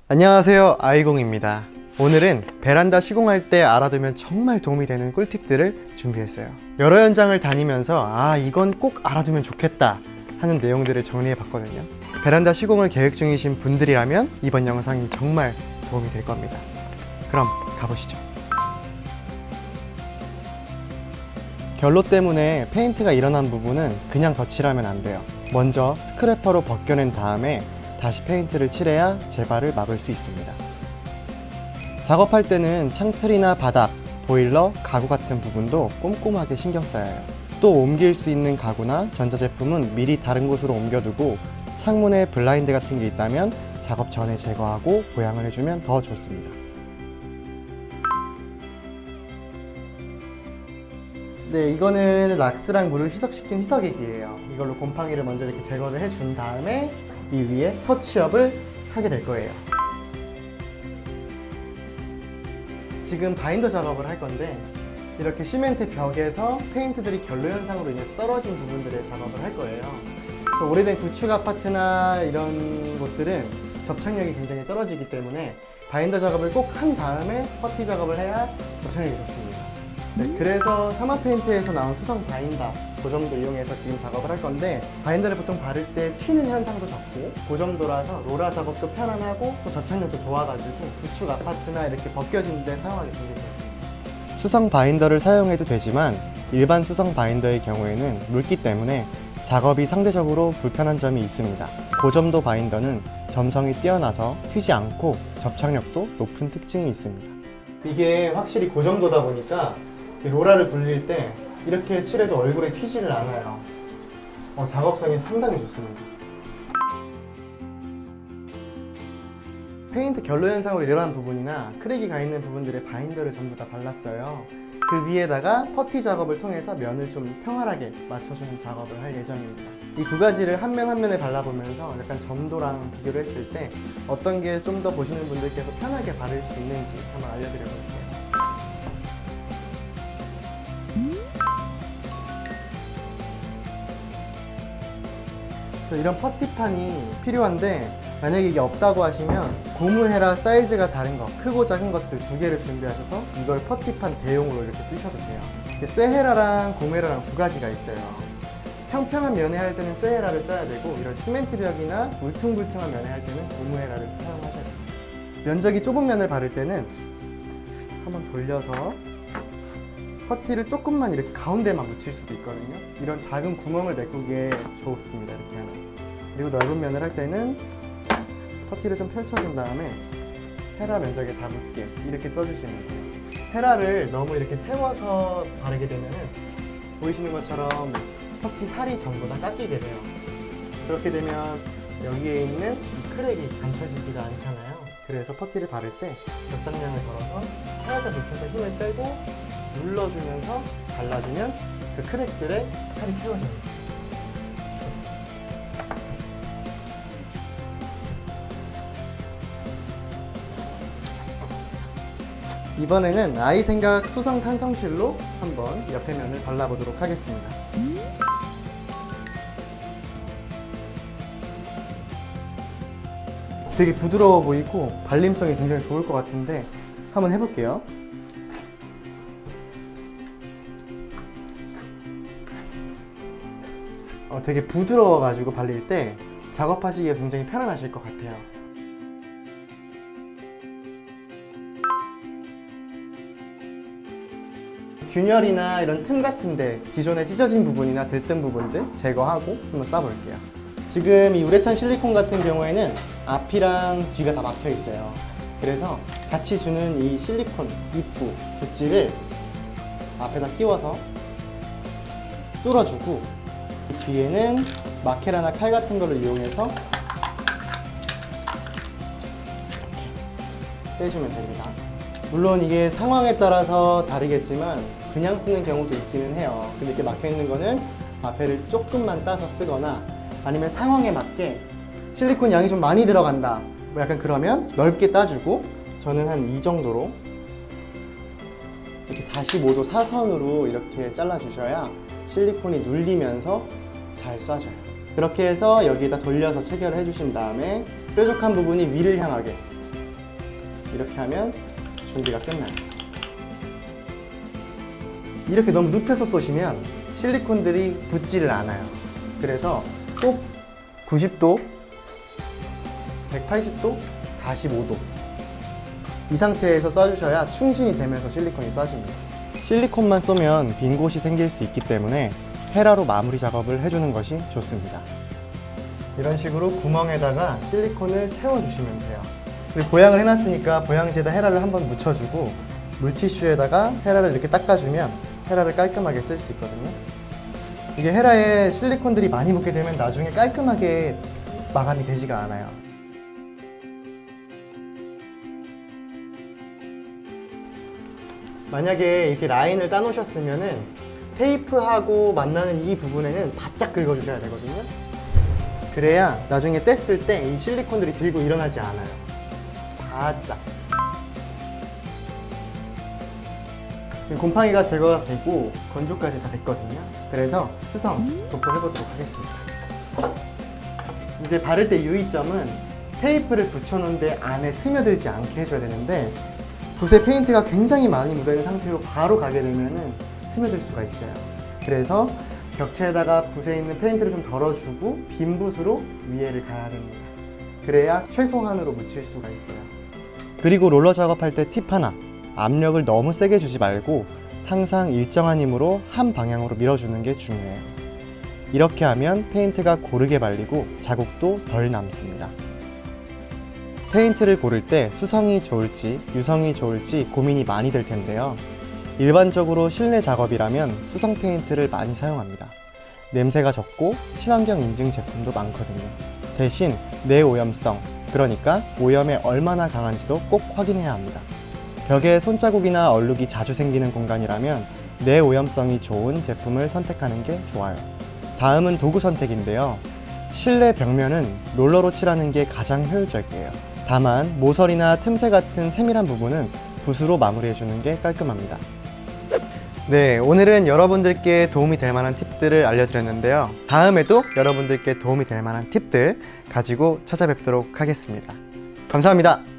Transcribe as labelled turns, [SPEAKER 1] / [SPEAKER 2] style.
[SPEAKER 1] 안녕하세요, 아이공입니다. 오늘은 베란다 시공할 때 알아두면 정말 도움이 되는 꿀팁들을 준비했어요. 여러 현장을 다니면서 이건 꼭 알아두면 좋겠다 하는 내용들을 정리해 봤거든요. 베란다 시공을 계획 중이신 분들이라면 이번 영상이 정말 도움이 될 겁니다. 그럼 가보시죠. 결로 때문에 페인트가 일어난 부분은 그냥 덧칠하면 안 돼요. 먼저 스크래퍼로 벗겨낸 다음에 다시 페인트를 칠해야 재발을 막을 수 있습니다. 작업할 때는 창틀이나 바닥, 보일러, 가구 같은 부분도 꼼꼼하게 신경 써야 해요. 또 옮길 수 있는 가구나 전자제품은 미리 다른 곳으로 옮겨두고 창문에 블라인드 같은 게 있다면 작업 전에 제거하고 보양을 해주면 더 좋습니다. 네, 이거는 락스랑 물을 희석시킨 희석액이에요. 이걸로 곰팡이를 먼저 이렇게 제거를 해준 다음에 이 위에 터치업을 하게 될 거예요. 지금 바인더 작업을 할 건데 이렇게 시멘트 벽에서 페인트들이 결로 현상으로 인해서 떨어진 부분들의 작업을 할 거예요. 오래된 구축 아파트나 이런 곳들은 접착력이 굉장히 떨어지기 때문에 바인더 작업을 꼭 한 다음에 퍼티 작업을 해야 접착력이 좋습니다. 네, 그래서 사마 페인트에서 나온 수성 바인더 고점도 이용해서 지금 작업을 할 건데, 바인더를 보통 바를 때 튀는 현상도 적고 고점도라서 롤러 작업도 편안하고 또 접착력도 좋아가지고 구축 아파트나 이렇게 벗겨진 데 사용하기 굉장히 좋습니다. 수성 바인더를 사용해도 되지만 일반 수성 바인더의 경우에는 묽기 때문에 작업이 상대적으로 불편한 점이 있습니다. 고점도 바인더는 점성이 뛰어나서 튀지 않고 접착력도 높은 특징이 있습니다. 이게 확실히 고점도다 보니까 로라를 굴릴 때 이렇게 칠해도 얼굴에 튀지를 않아요. 작업성이 상당히 좋습니다. 페인트 결로 현상으로 일어난 부분이나 크랙이 가 있는 부분들의 바인더를 전부 다 발랐어요. 그 위에다가 퍼티 작업을 통해서 면을 좀 평활하게 맞춰주는 작업을 할 예정입니다. 이 두 가지를 한 면 한 면에 발라보면서 약간 점도랑 비교를 했을 때 어떤 게 좀 더 보시는 분들께서 편하게 바를 수 있는지 한번 알려드려 볼게요. 이런 퍼티판이 필요한데 만약에 이게 없다고 하시면 고무헤라 사이즈가 다른 거, 크고 작은 것들 두 개를 준비하셔서 이걸 퍼티판 대용으로 이렇게 쓰셔도 돼요. 쇠헤라랑 고무헤라랑 두 가지가 있어요. 평평한 면에 할 때는 쇠헤라를 써야 되고, 이런 시멘트 벽이나 울퉁불퉁한 면에 할 때는 고무헤라를 사용하셔야 돼요. 면적이 좁은 면을 바를 때는 한번 돌려서 퍼티를 조금만 이렇게 가운데만 묻힐 수도 있거든요. 이런 작은 구멍을 메꾸기에 좋습니다. 이렇게 하면. 그리고 넓은 면을 할 때는 퍼티를 좀 펼쳐준 다음에 헤라 면적에 다 묻게 이렇게 떠주시면 돼요. 헤라를 너무 이렇게 세워서 바르게 되면은 보이시는 것처럼 퍼티 살이 전부 다 깎이게 돼요. 그렇게 되면 여기에 있는 이 크랙이 감춰지지가 않잖아요. 그래서 퍼티를 바를 때 적당량을 걸어서 살짝 눕혀서 힘을 빼고 눌러주면서 발라주면 그 크랙들에 살이 채워집니다. 이번에는 아이생각 수성 탄성실로 한번 옆에 면을 발라보도록 하겠습니다. 되게 부드러워 보이고 발림성이 굉장히 좋을 것 같은데 한번 해볼게요. 되게 부드러워가지고 발릴 때 작업하시기에 굉장히 편안하실 것 같아요. 균열이나 이런 틈 같은데 기존에 찢어진 부분이나 들뜬 부분들 제거하고 한번 쏴볼게요. 지금 이 우레탄 실리콘 같은 경우에는 앞이랑 뒤가 다 막혀 있어요. 그래서 같이 주는 이 실리콘 입구 붓질을 앞에다 끼워서 뚫어주고, 뒤에는 마케라나 칼 같은 거를 이용해서 이렇게 빼주면 됩니다. 물론 이게 상황에 따라서 다르겠지만 그냥 쓰는 경우도 있기는 해요. 근데 이렇게 막혀있는 거는 앞에를 조금만 따서 쓰거나, 아니면 상황에 맞게 실리콘 양이 좀 많이 들어간다 뭐 약간 그러면 넓게 따주고, 저는 한 이 정도로 이렇게 45도 사선으로 이렇게 잘라주셔야 실리콘이 눌리면서 잘 쏴져요. 그렇게 해서 여기에다 돌려서 체결을 해주신 다음에 뾰족한 부분이 위를 향하게 이렇게 하면 준비가 끝나요. 이렇게 너무 눕혀서 쏘시면 실리콘들이 붙지를 않아요. 그래서 꼭 90도, 180도, 45도 이 상태에서 쏴주셔야 충신이 되면서 실리콘이 쏴집니다. 실리콘만 쏘면 빈 곳이 생길 수 있기 때문에 헤라로 마무리 작업을 해주는 것이 좋습니다. 이런 식으로 구멍에다가 실리콘을 채워주시면 돼요. 그리고 보양을 해놨으니까 보양지에다 헤라를 한번 묻혀주고 물티슈에다가 헤라를 이렇게 닦아주면 헤라를 깔끔하게 쓸 수 있거든요. 이게 헤라에 실리콘들이 많이 묻게 되면 나중에 깔끔하게 마감이 되지가 않아요. 만약에 이렇게 라인을 따놓으셨으면은 테이프하고 만나는 이 부분에는 바짝 긁어주셔야 되거든요. 그래야 나중에 뗐을 때 이 실리콘들이 들고 일어나지 않아요. 바짝. 곰팡이가 제거가 되고 건조까지 다 됐거든요. 그래서 수성 도포해보도록 하겠습니다. 이제 바를 때 유의점은 테이프를 붙여놓은데 안에 스며들지 않게 해줘야 되는데 붓에 페인트가 굉장히 많이 묻어있는 상태로 바로 가게 되면 스며들 수가 있어요. 그래서 벽체에다가 붓에 있는 페인트를 좀 덜어주고 빈 붓으로 위에를 가야 됩니다. 그래야 최소한으로 묻힐 수가 있어요. 그리고 롤러 작업할 때 팁 하나, 압력을 너무 세게 주지 말고 항상 일정한 힘으로 한 방향으로 밀어주는 게 중요해요. 이렇게 하면 페인트가 고르게 발리고 자국도 덜 남습니다. 페인트를 고를 때 수성이 좋을지 유성이 좋을지 고민이 많이 될 텐데요. 일반적으로 실내 작업이라면 수성 페인트를 많이 사용합니다. 냄새가 적고 친환경 인증 제품도 많거든요. 대신 내오염성, 그러니까 오염에 얼마나 강한지도 꼭 확인해야 합니다. 벽에 손자국이나 얼룩이 자주 생기는 공간이라면 내오염성이 좋은 제품을 선택하는 게 좋아요. 다음은 도구 선택인데요. 실내 벽면은 롤러로 칠하는 게 가장 효율적이에요. 다만 모서리나 틈새 같은 세밀한 부분은 붓으로 마무리해주는 게 깔끔합니다. 네, 오늘은 여러분들께 도움이 될 만한 팁들을 알려드렸는데요. 다음에도 여러분들께 도움이 될 만한 팁들 가지고 찾아뵙도록 하겠습니다. 감사합니다.